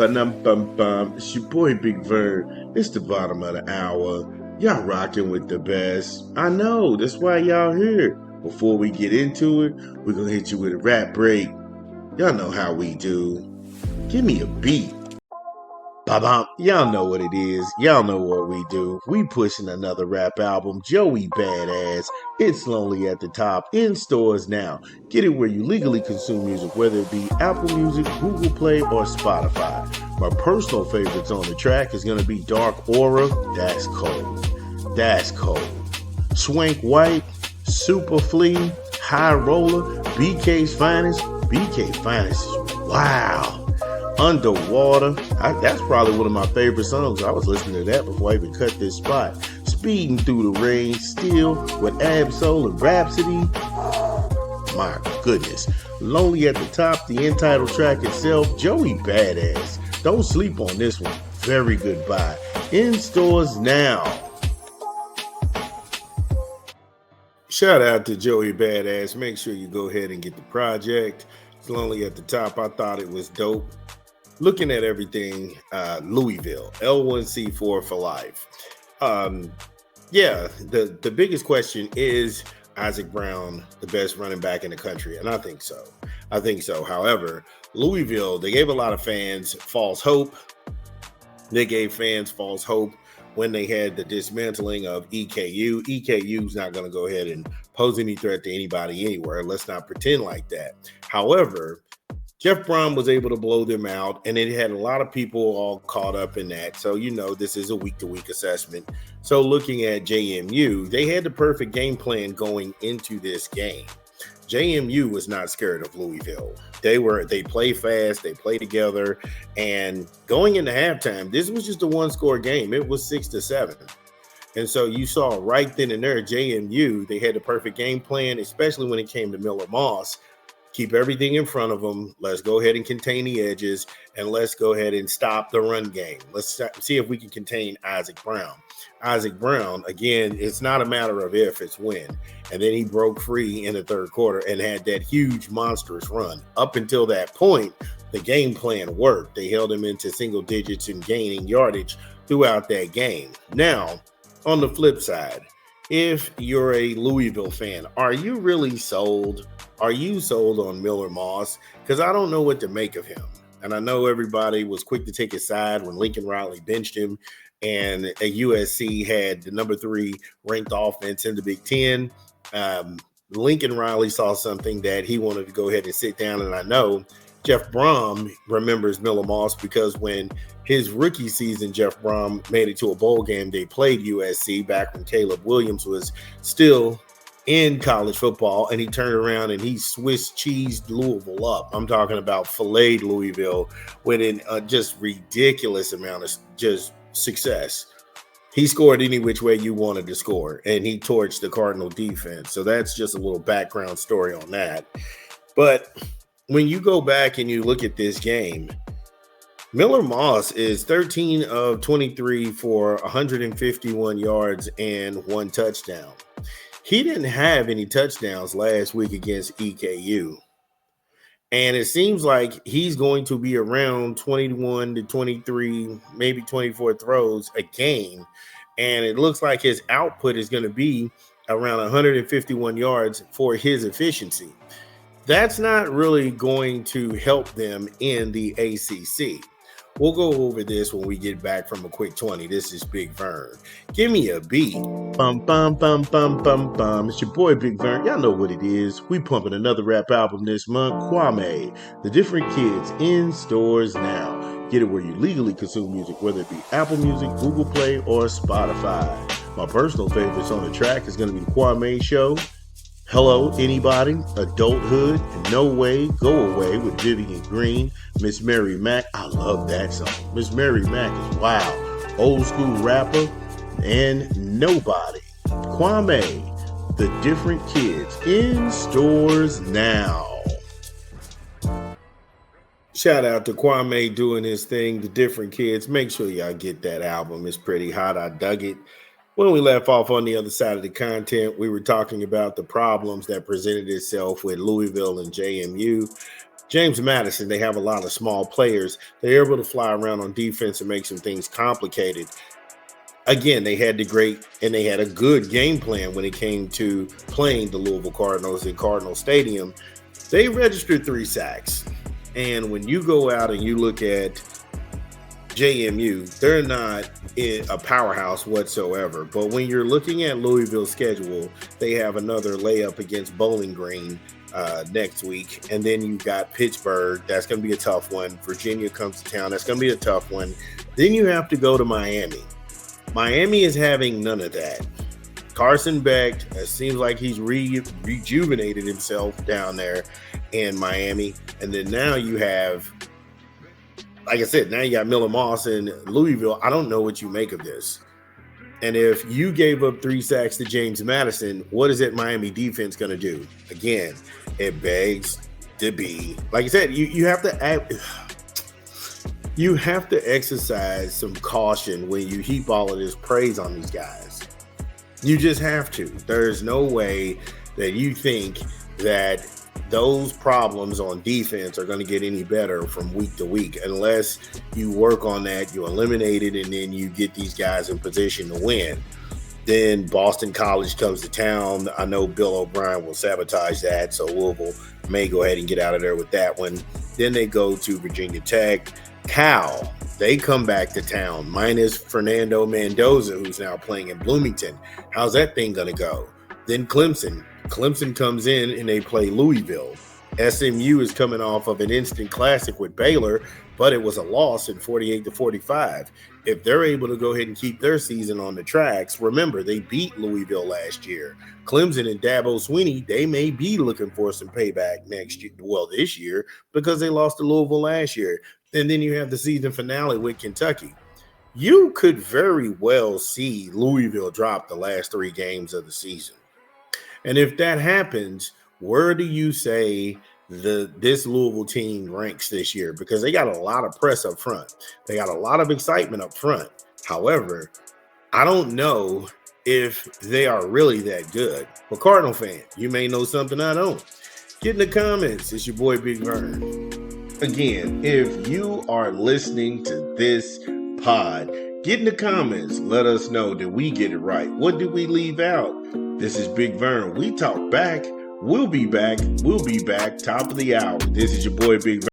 Ba-dum-bum-bum. It's your boy Big Vern. It's the bottom of the hour. Y'all rocking with the best. I know, that's why y'all here. Before we get into it, we're gonna hit you with a rap break. Y'all know how we do. Give me a beat. Ba-bum. Y'all know what it is. Y'all know what we do. We pushing another rap album. Joey Badass. It's Lonely at the Top. In stores now. Get it where you legally consume music, whether it be Apple Music, Google Play, or Spotify. My personal favorites on the track is going to be Dark Aura. That's cold. That's cold. Swank White. Super Flea. High Roller. BK's Finest. BK Finest is wow. Underwater. That's probably one of my favorite songs. I was listening to that before I even cut this spot. Speeding Through the Rain, Still with Absol and Rhapsody. My goodness. Lonely at the Top, the entitled track itself. Joey Badass. Don't sleep on this one. Very good buy. In stores now. Shout out to Joey Badass. Make sure you go ahead and get the project. It's Lonely at the Top. I thought it was dope. Looking at everything, Louisville, L1C4 for life. The biggest question is Isaac Brown the best running back in the country? And I think so. However, Louisville, they gave a lot of fans false hope. They gave fans false hope when they had the dismantling of EKU. EKU's not going to go ahead and pose any threat to anybody anywhere. Let's not pretend like that. However, Jeff Brom was able to blow them out, and it had a lot of people all caught up in that. So, this is a week-to-week assessment. So looking at JMU, they had the perfect game plan going into this game. JMU was not scared of Louisville. They play fast, they play together, and going into halftime, this was just a one-score game. It was 6-7. And so you saw right then and there, JMU, they had the perfect game plan, especially when it came to Miller Moss. Keep everything in front of them. Let's go ahead and contain the edges, and let's go ahead and stop the run game. Let's see if we can contain Isaac Brown. Isaac Brown, again, it's not a matter of if, it's when. And then he broke free in the third quarter and had that huge, monstrous run. Up until that point, the game plan worked. They held him into single digits and gaining yardage throughout that game. Now, on the flip side, if you're a Louisville fan, are you really sold? Are you sold on Miller Moss? Because I don't know what to make of him. And I know everybody was quick to take his side when Lincoln Riley benched him and USC had the number 3 ranked offense in the Big Ten. Lincoln Riley saw something that he wanted to go ahead and sit down. And I know Jeff Brom remembers Miller Moss because when his rookie season, Jeff Brom made it to a bowl game, they played USC back when Caleb Williams was still in college football, and he turned around and he Swiss cheesed Louisville up. I'm talking about filleted Louisville with a just ridiculous amount of just success. He scored any which way you wanted to score, and he torched the Cardinal defense. So that's just a little background story on that. But when you go back and you look at this game, Miller Moss is 13 of 23 for 151 yards and 1 touchdown. He didn't have any touchdowns last week against EKU. And it seems like he's going to be around 21 to 23, maybe 24 throws a game. And it looks like his output is going to be around 151 yards for his efficiency. That's not really going to help them in the ACC. We'll go over this when we get back from a quick 20. This is Big Vern. Give me a beat. Bum, bum, bum, bum, bum, bum. It's your boy Big Vern. Y'all know what it is. We pumping another rap album this month. Kwame, The Different Kids, in stores now. Get it where you legally consume music, whether it be Apple Music, Google Play, or Spotify. My personal favorites on the track is going to be the Kwame Show, Hello, Anybody, Adulthood, No Way, Go Away with Vivian Green, Miss Mary Mack. I love that song. Miss Mary Mack is wow. Old school rapper and Nobody. Kwame, The Different Kids, in stores now. Shout out to Kwame doing his thing, The Different Kids. Make sure y'all get that album. It's pretty hot. I dug it. When we left off on the other side of the content, we were talking about the problems that presented itself with Louisville and JMU. James Madison, they have a lot of small players. They're able to fly around on defense and make some things complicated. Again, they had a good game plan when it came to playing the Louisville Cardinals in Cardinal Stadium. They registered 3 sacks. And when you go out and you look at JMU, they're not a powerhouse whatsoever. But when you're looking at Louisville's schedule, they have another layup against Bowling Green next week. And then you got Pittsburgh. That's going to be a tough one. Virginia comes to town. That's going to be a tough one. Then you have to go to Miami. Miami is having none of that. Carson Beck, it seems like he's rejuvenated himself down there in Miami. And then now you have, like I said, now you got Miller Moss in Louisville. I don't know what you make of this. And if you gave up 3 sacks to James Madison, what is that Miami defense going to do? Again, it begs to be, like I said, you have to act. You have to exercise some caution when you heap all of this praise on these guys. You just have to. There's no way that you think that those problems on defense are going to get any better from week to week unless you work on that, you eliminate it, and then you get these guys in position to win. Then Boston College comes to town. I know Bill O'Brien will sabotage that, so Louisville may go ahead and get out of there with that one. Then they go to Virginia Tech. Cal, they come back to town, minus Fernando Mendoza, who's now playing in Bloomington. How's that thing going to go? Then Clemson. Clemson comes in and they play Louisville. SMU is coming off of an instant classic with Baylor, but it was a loss in 48-45. If they're able to go ahead and keep their season on the tracks, remember, they beat Louisville last year. Clemson and Dabo Swinney, they may be looking for some payback next year, this year, because they lost to Louisville last year. And then you have the season finale with Kentucky. You could very well see Louisville drop the last 3 games of the season. And if that happens, where do you say this Louisville team ranks this year? Because they got a lot of press up front. They got a lot of excitement up front. However, I don't know if they are really that good. But Cardinal fan, you may know something I don't. Get in the comments. It's your boy Big Vern. Again, if you are listening to this pod, get in the comments. Let us know, did we get it right? What did we leave out? This is Big Vern. We talk back. We'll be back. Top of the hour. This is your boy Big Vern.